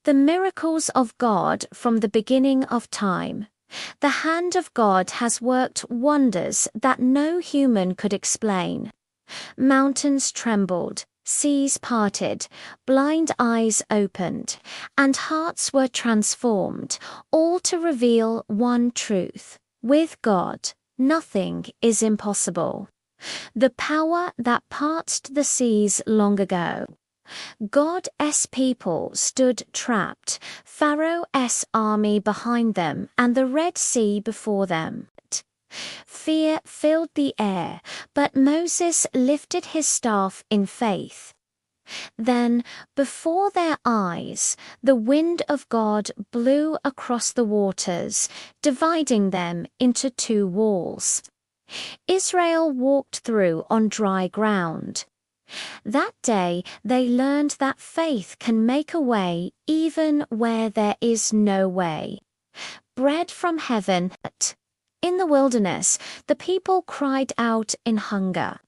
The miracles of God from the beginning of time. The hand of God has worked wonders that no human could explain. Mountains trembled, seas parted, blind eyes opened, and hearts were transformed, all to reveal one truth. With God, nothing is impossible. The power that parted the seas long ago. God's people stood trapped, Pharaoh's army behind them, and the Red Sea before them. Fear filled the air, but Moses lifted his staff in faith. Then, before their eyes, the wind of God blew across the waters, dividing them into two walls. Israel walked through on dry ground. That day they learned that faith can make a way even where there is no way. Bread from heaven. In the wilderness, the people cried out in hunger.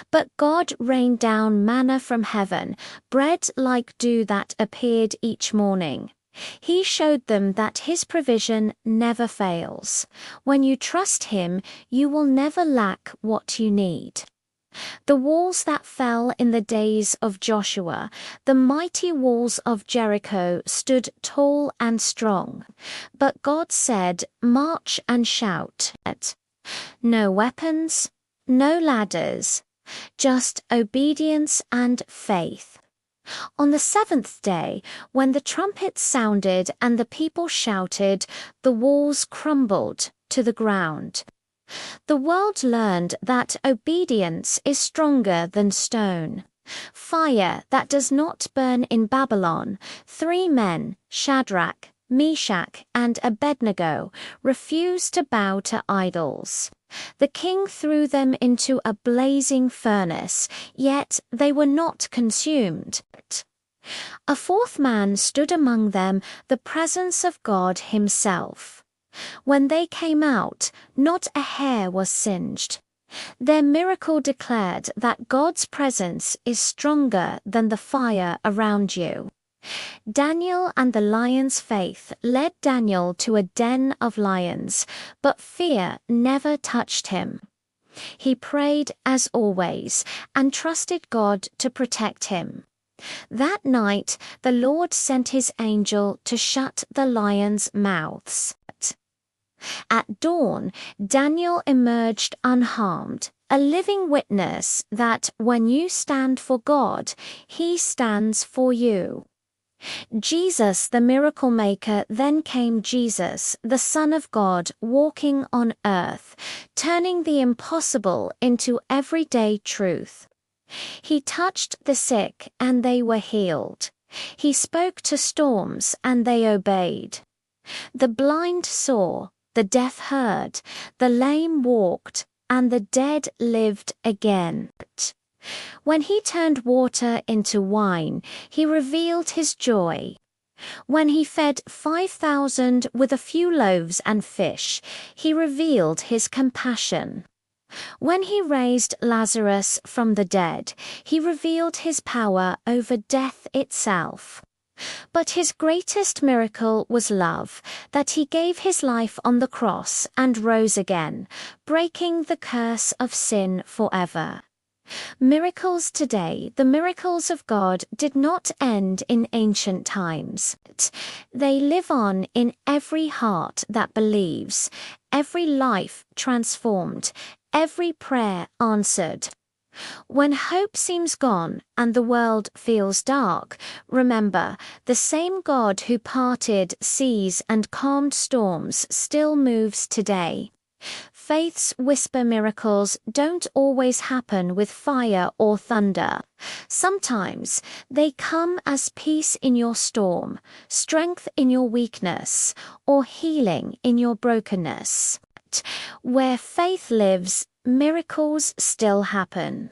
But God rained down manna from heaven, bread like dew that appeared each morning. He showed them that His provision never fails. When you trust Him, you will never lack what you need. The walls that fell in the days of Joshua, the mighty walls of Jericho stood tall and strong. But God said, "March and shout." No weapons, no ladders, just obedience and faith. On the seventh day, when the trumpet sounded and the people shouted, the walls crumbled to the ground. The world learned that obedience is stronger than stone. Fire that does not burn in Babylon. 3 men, Shadrach, Meshach, and Abednego, refused to bow to idols. The king threw them into a blazing furnace, yet they were not consumed. A 4th man stood among them, the presence of God Himself. When they came out, not a hair was singed. Their miracle declared that God's presence is stronger than the fire around you. Daniel and the lion's faith led Daniel to a den of lions, but fear never touched him. He prayed as always and trusted God to protect him. That night, the Lord sent His angel to shut the lions' mouths. At dawn, Daniel emerged unharmed, a living witness that when you stand for God, He stands for you. Jesus, the miracle maker, then came Jesus, the Son of God, walking on earth, turning the impossible into everyday truth. He touched the sick and they were healed. He spoke to storms and they obeyed. The blind saw, the deaf heard, the lame walked, and the dead lived again. When He turned water into wine, He revealed His joy. When He fed 5,000 with a few loaves and fish, He revealed His compassion. When He raised Lazarus from the dead, He revealed His power over death itself. But His greatest miracle was love, that He gave His life on the cross and rose again, breaking the curse of sin forever. Miracles today, the miracles of God, did not end in ancient times. They live on in every heart that believes, every life transformed, every prayer answered. When hope seems gone and the world feels dark, remember, the same God who parted seas and calmed storms still moves today. Faith's whisper miracles don't always happen with fire or thunder. Sometimes they come as peace in your storm, strength in your weakness, or healing in your brokenness. Where faith lives, miracles still happen.